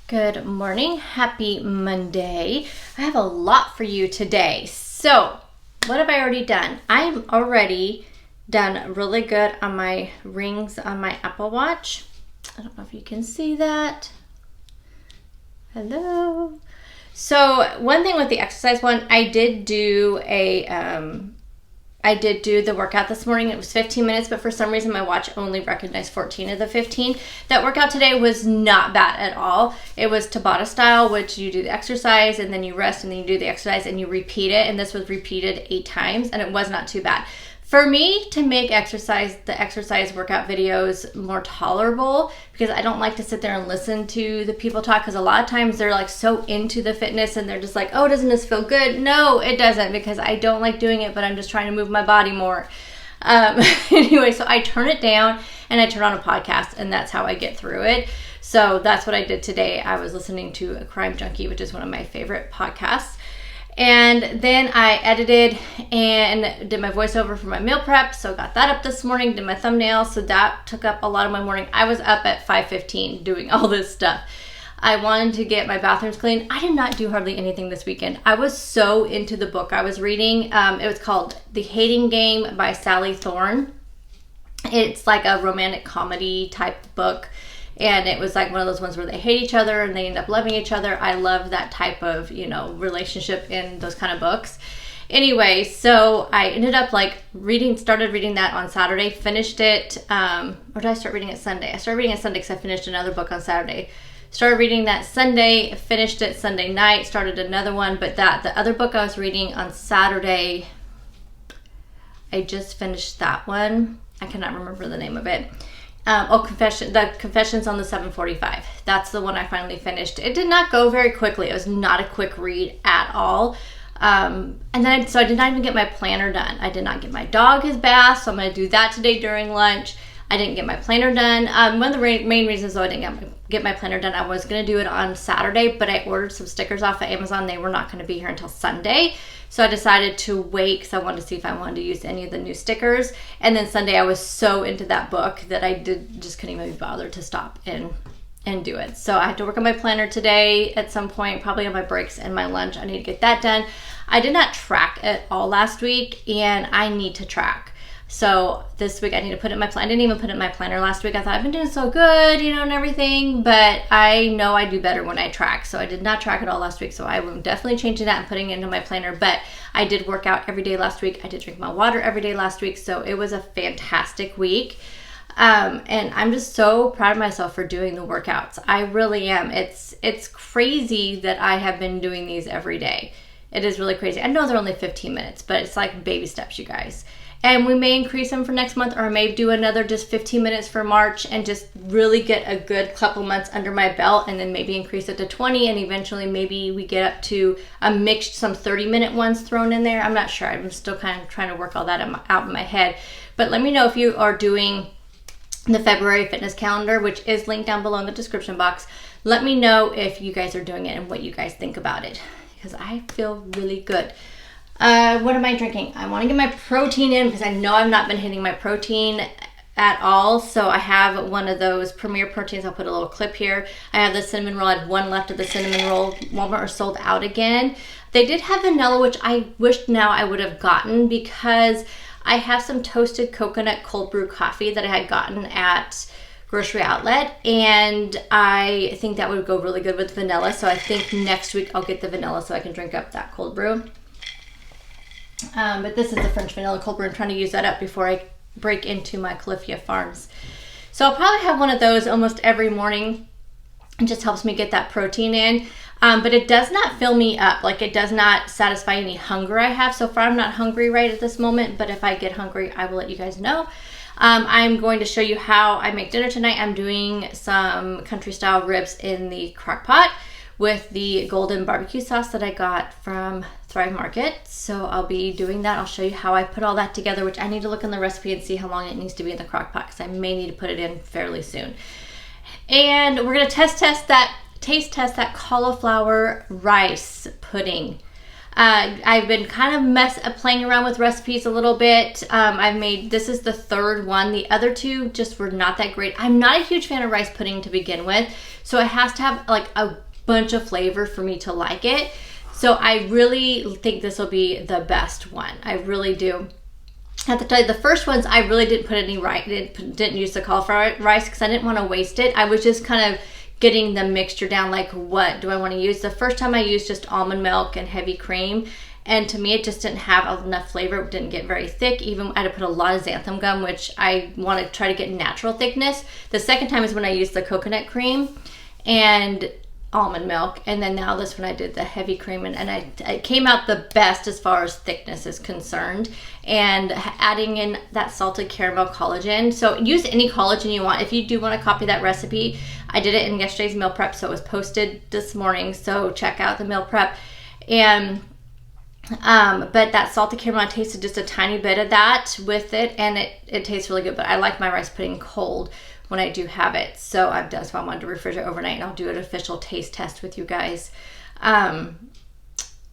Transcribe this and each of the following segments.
Good morning. Happy Monday. I have a lot for you today. So, what have I already done? I'm already done really good on my rings on my Apple Watch. I don't know if you can see that. Hello. So, one thing with the exercise one, I did do the workout this morning. It was 15 minutes, but for some reason my watch only recognized 14 of the 15. That workout today was not bad at all. It was Tabata style, which you do the exercise and then you rest and then you do the exercise and you repeat it. And this was repeated 8 times and it was not too bad. For me to make the exercise workout videos more tolerable, because I don't like to sit there and listen to the people talk, because a lot of times they're like so into the fitness and they're just like, oh, doesn't this feel good? No, it doesn't, because I don't like doing it, but I'm just trying to move my body more. Anyway, so I turn it down and I turn on a podcast and that's how I get through it. So that's what I did today. I was listening to A Crime Junkie, which is one of my favorite podcasts. And then I edited and did my voiceover for my meal prep. So got that up this morning, did my thumbnail. So that took up a lot of my morning. I was up at 5:15 doing all this stuff. I wanted to get my bathrooms clean. I did not do hardly anything this weekend. I was so into the book I was reading. It was called The Hating Game by Sally Thorne. It's like a romantic comedy type book. And it was like one of those ones where they hate each other and they end up loving each other. I love that type of, relationship in those kind of books. Anyway, so I ended up started reading that on Saturday, finished it, or did I start reading it Sunday? I started reading it Sunday because I finished another book on Saturday. Started reading that Sunday, finished it Sunday night, started another one, but the other book I was reading on Saturday, I just finished that one. I cannot remember the name of it. The Confessions on the 745. That's the one I finally finished. It did not go very quickly. It was not a quick read at all. So I did not even get my planner done. I did not get my dog his bath, so I'm going to do that today during lunch. I didn't get my planner done. One of the main reasons though I didn't get my planner done, I was going to do it on Saturday, but I ordered some stickers off of Amazon. They were not going to be here until Sunday. So I decided to wait because I wanted to see if I wanted to use any of the new stickers. And then Sunday I was so into that book that I just couldn't even be bothered to stop and do it. So I had to work on my planner today at some point, probably on my breaks and my lunch. I need to get that done. I did not track at all last week and I need to track. So this week I need to put it in my planner. I didn't even put it in my planner last week. I thought I've been doing so good, and everything, but I know I do better when I track. So I did not track it all last week. So I will definitely changing that and putting it into my planner. But I did work out every day last week. I did drink my water every day last week. So it was a fantastic week. And I'm just so proud of myself for doing the workouts. I really am. It's crazy that I have been doing these every day. It is really crazy. I know they're only 15 minutes, but it's like baby steps, you guys. And we may increase them for next month, or I may do another just 15 minutes for March and just really get a good couple months under my belt, and then maybe increase it to 20, and eventually maybe we get up to some 30-minute ones thrown in there. I'm not sure. I'm still kind of trying to work all that out in my head. But let me know if you are doing the February fitness calendar, which is linked down below in the description box. Let me know if you guys are doing it and what you guys think about it, because I feel really good. What am I drinking? I want to get my protein in because I know I've not been hitting my protein at all. So I have one of those Premier Proteins. I'll put a little clip here. I have the cinnamon roll. I had one left of the cinnamon roll. Walmart are sold out again. They did have vanilla, which I wish now I would have gotten, because I have some toasted coconut cold brew coffee that I had gotten at Grocery Outlet, and I think that would go really good with vanilla. So I think next week I'll get the vanilla so I can drink up that cold brew. But this is the French vanilla cold brew. I'm trying to use that up before I break into my Cauliflower farms. So I'll probably have one of those almost every morning. It just helps me get that protein in. But it does not fill me up. Like, it does not satisfy any hunger I have. So far, I'm not hungry right at this moment. But if I get hungry, I will let you guys know. I'm going to show you how I make dinner tonight. I'm doing some country style ribs in the crock pot with the golden barbecue sauce that I got from Thrive Market. So I'll be doing that. I'll show you how I put all that together, which I need to look in the recipe and see how long it needs to be in the crock pot, because I may need to put it in fairly soon. And we're gonna taste test that cauliflower rice pudding. I've been kind of playing around with recipes a little bit. This is the third one. The other two just were not that great. I'm not a huge fan of rice pudding to begin with, so it has to have like a bunch of flavor for me to like it. So I really think this will be the best one. I really do. I have to tell you, the first ones I really didn't put any rice, didn't use the cauliflower rice because I didn't want to waste it. I was just kind of getting the mixture down, like what do I want to use. The first time I used just almond milk and heavy cream, and to me it just didn't have enough flavor. It didn't get very thick. Even I had to put a lot of xanthan gum, which I want to try to get natural thickness. The second time is when I used the coconut cream and almond milk, and then now this one I did the heavy cream, and it came out the best as far as thickness is concerned. And adding in that salted caramel collagen, so use any collagen you want. If you do want to copy that recipe, I did it in yesterday's meal prep, so it was posted this morning, so check out the meal prep. And but that salted caramel, I tasted just a tiny bit of that with it, and it tastes really good. But I like my rice pudding cold when I do have it, so that's why I wanted to refrigerate overnight, and I'll do an official taste test with you guys.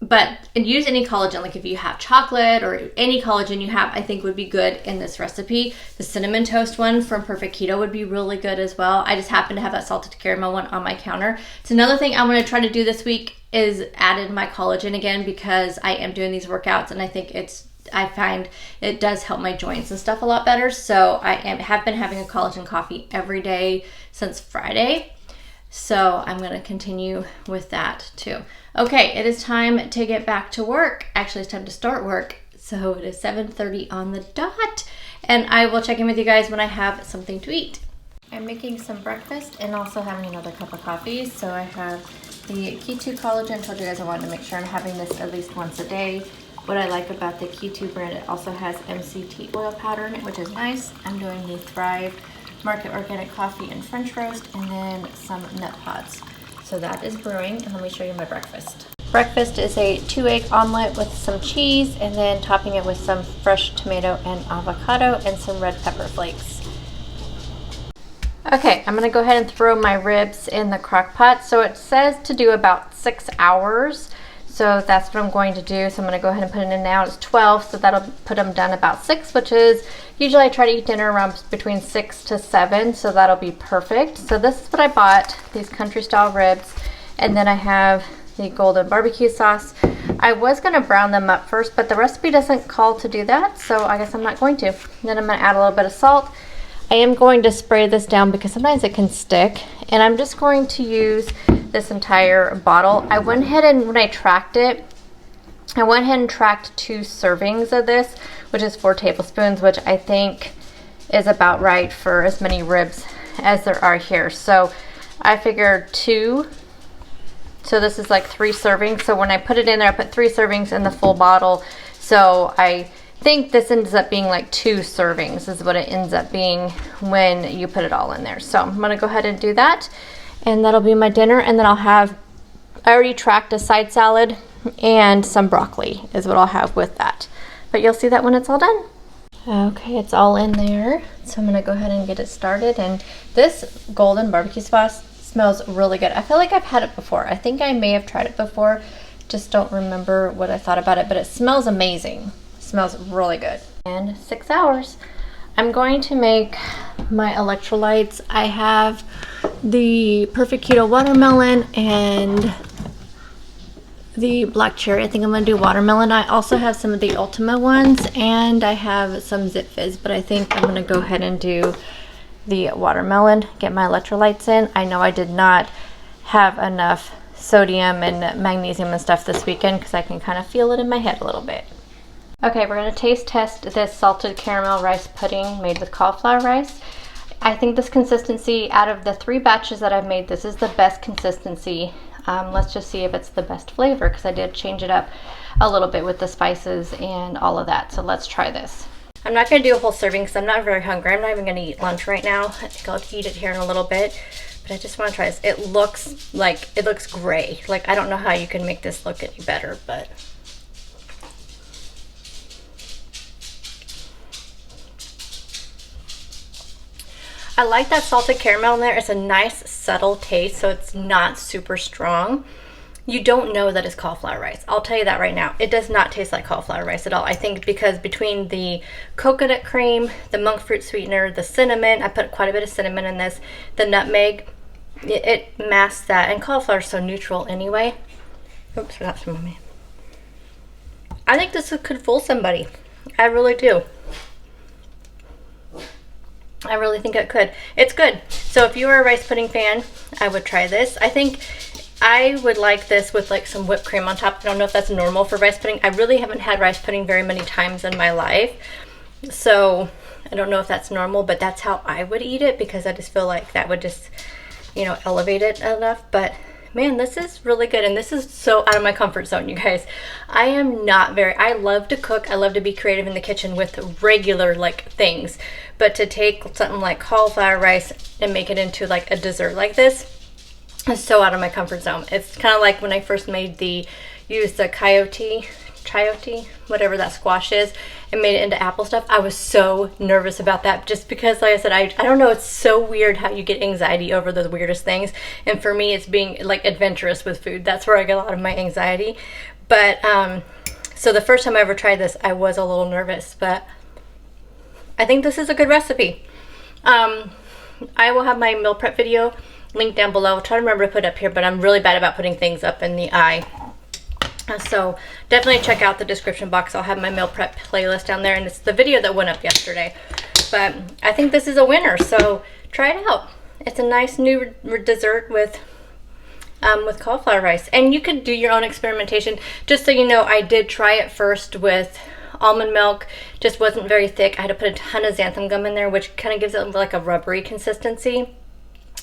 But use any collagen, like if you have chocolate or any collagen you have, I think would be good in this recipe. The cinnamon toast one from Perfect Keto would be really good as well. I just happen to have that salted caramel one on my counter. It's another thing I'm going to try to do this week is add in my collagen again, because I am doing these workouts, and I find it does help my joints and stuff a lot better. So I have been having a collagen coffee every day since Friday. So I'm going to continue with that too. Okay, it is time to get back to work. Actually, it's time to start work. So it is 7:30 on the dot, and I will check in with you guys when I have something to eat. I'm making some breakfast and also having another cup of coffee. So I have the Keto collagen. I told you guys I wanted to make sure I'm having this at least once a day. What I like about the Keto brand, it also has MCT oil powder in it, which is nice. I'm doing the Thrive Market Organic Coffee and French Roast, and then some nut pods. So that is brewing, and let me show you my breakfast. Breakfast is a 2-egg omelet with some cheese, and then topping it with some fresh tomato and avocado and some red pepper flakes. Okay, I'm gonna go ahead and throw my ribs in the crock pot. So it says to do about 6 hours. So that's what I'm going to do. So I'm going to go ahead and put it in now. It's 12, so that'll put them done about 6, which is usually I try to eat dinner around between 6 to 7, so that'll be perfect. So this is what I bought, these country style ribs, and then I have the golden barbecue sauce. I was going to brown them up first, but the recipe doesn't call to do that, so I guess I'm not going to. Then I'm going to add a little bit of salt. I am going to spray this down because sometimes it can stick, and I'm just going to use this entire bottle. I went ahead and when I tracked it, I went ahead and tracked 2 servings of this, which is 4 tablespoons, which I think is about right for as many ribs as there are here. So I figured 2. So this is like 3 servings. So when I put it in there, I put 3 servings in the full bottle. So I think this ends up being like 2 servings is what it ends up being when you put it all in there. So I'm gonna go ahead and do that, and that'll be my dinner. And then I already tracked a side salad and some broccoli is what I'll have with that. But you'll see that when it's all done. Okay, it's all in there. So I'm gonna go ahead and get it started. And this golden barbecue sauce smells really good. I feel like I've had it before. I think I may have tried it before. Just don't remember what I thought about it, but it smells amazing. It smells really good. And 6 hours. I'm going to make my electrolytes. I have the Perfect Keto watermelon and the black cherry. I think I'm gonna do watermelon. I also have some of the Ultima ones, and I have some Zip Fizz, but I think I'm gonna go ahead and do the watermelon, get my electrolytes in. I know I did not have enough sodium and magnesium and stuff this weekend because I can kind of feel it in my head a little bit. Okay, we're gonna taste test this salted caramel rice pudding made with cauliflower rice. I think this consistency, out of the 3 batches that I've made, this is the best consistency. Let's just see if it's the best flavor, because I did change it up a little bit with the spices and all of that. So let's try this. I'm not going to do a whole serving because I'm not very hungry. I'm not even going to eat lunch right now. I think I'll eat it here in a little bit. But I just want to try this. It looks gray. Like, I don't know how you can make this look any better, but... I like that salted caramel in there. It's a nice subtle taste, so it's not super strong. you don't know that it's cauliflower rice. I'll tell you that right now. It does not taste like cauliflower rice at all. I think because between the coconut cream, the monk fruit sweetener, the cinnamon, I put quite a bit of cinnamon in this, the nutmeg, it masks that. And cauliflower is so neutral anyway. Oops, forgot some of me. I think this could fool somebody. I really do. I really think it could. It's good. So if you are a rice pudding fan, I would try this. I think I would like this with like some whipped cream on top. I don't know if that's normal for rice pudding. I really haven't had rice pudding very many times in my life. So I don't know if that's normal, but that's how I would eat it because I just feel like that would just, you know, elevate it enough. But man, this is really good. And this is so out of my comfort zone, you guys. I love to cook. I love to be creative in the kitchen with regular like things. But to take something like cauliflower rice and make it into like a dessert like this, it's so out of my comfort zone. It's kind of like when I first used the chayote, whatever that squash is, and made it into apple stuff. I was so nervous about that just because, like I said, I don't know, it's so weird how you get anxiety over the weirdest things. And for me, it's being like adventurous with food. That's where I get a lot of my anxiety. But so the first time I ever tried this, I was a little nervous, but I think this is a good recipe. I will have my meal prep video link down below. I'll try to remember to put it up here, but I'm really bad about putting things up in the eye. So definitely check out the description box. I'll have my meal prep playlist down there, and it's the video that went up yesterday. But I think this is a winner, so try it out. It's a nice new dessert with cauliflower rice. And you could do your own experimentation. Just so you know, I did try it first with almond milk. Just wasn't very thick. I had to put a ton of xanthan gum in there, which kind of gives it like a rubbery consistency.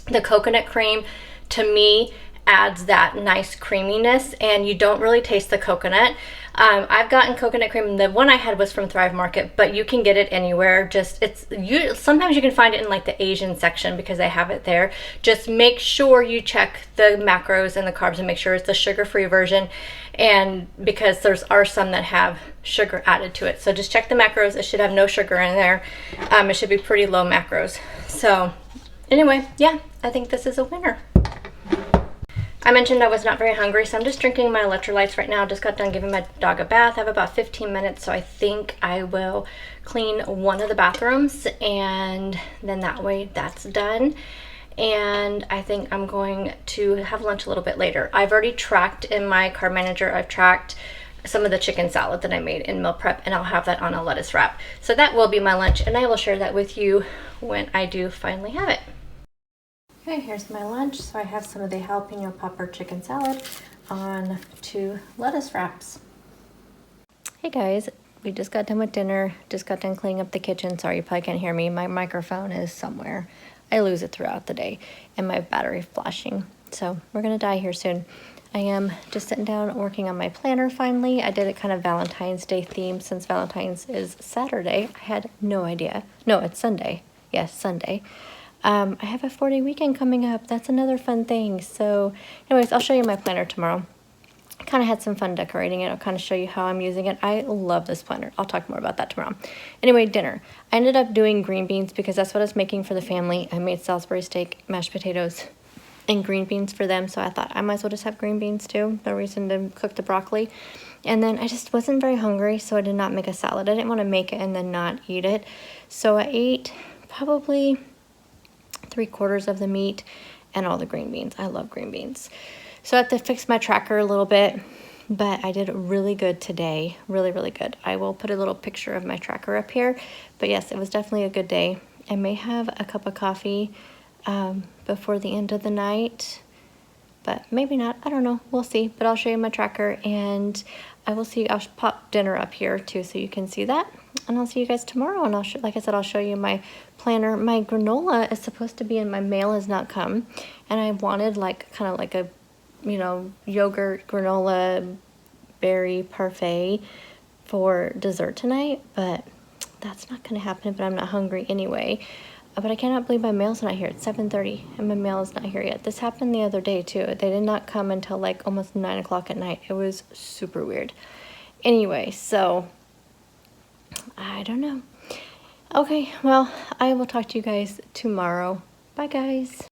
The coconut cream, to me, adds that nice creaminess, and you don't really taste the coconut. I've gotten coconut cream. The one I had was from Thrive Market, but you can get it anywhere. Sometimes you can find it in like the Asian section because they have it there. Just make sure you check the macros and the carbs and make sure it's the sugar-free version, and because are some that have sugar added to it. So just check the macros. It should have no sugar in there. It should be pretty low macros. So anyway, yeah, I think this is a winner. I mentioned I was not very hungry, so I'm just drinking my electrolytes right now. Just got done giving my dog a bath. I have about 15 minutes, so I think I will clean one of the bathrooms, and then that way that's done. And I think I'm going to have lunch a little bit later. I've already tracked in my Carb Manager, I've tracked some of the chicken salad that I made in meal prep, and I'll have that on a lettuce wrap. So that will be my lunch, and I will share that with you when I do finally have it. Okay, here's my lunch. So I have some of the jalapeno popper chicken salad on 2 lettuce wraps. Hey guys, we just got done with dinner. Just got done cleaning up the kitchen. Sorry, you probably can't hear me. My microphone is somewhere. I lose it throughout the day, and my battery flashing. So we're gonna die here soon. I am just sitting down working on my planner finally. I did it kind of Valentine's Day themed since Valentine's is Saturday. I had no idea. No, it's Sunday. Yes, Sunday. I have a 4-day weekend coming up. That's another fun thing. So anyways, I'll show you my planner tomorrow. I kind of had some fun decorating it. I'll kind of show you how I'm using it. I love this planner. I'll talk more about that tomorrow. Anyway, dinner. I ended up doing green beans because that's what I was making for the family. I made Salisbury steak, mashed potatoes, and green beans for them. So I thought I might as well just have green beans too. No reason to cook the broccoli. And then I just wasn't very hungry, so I did not make a salad. I didn't want to make it and then not eat it. So I ate probably 3/4 of the meat and all the green beans. I love green beans. So I have to fix my tracker a little bit, but I did really good today. Really, really good. I will put a little picture of my tracker up here. But yes, it was definitely a good day. I may have a cup of coffee before the end of the night, but maybe not. I don't know. We'll see. But I'll show you my tracker, and I will see. I'll pop dinner up here too so you can see that. And I'll see you guys tomorrow. And like I said, I'll show you my planner. My granola is supposed to be in. My mail has not come, and I wanted like kind of like a, you know, yogurt granola berry parfait for dessert tonight, but that's not going to happen. But I'm not hungry anyway. But I cannot believe my mail's not here. It's 7:30 and my mail is not here yet. This happened the other day too. They did not come until like almost 9 o'clock at night. It was super weird. Anyway, so I don't know. Okay, well, I will talk to you guys tomorrow. Bye, guys.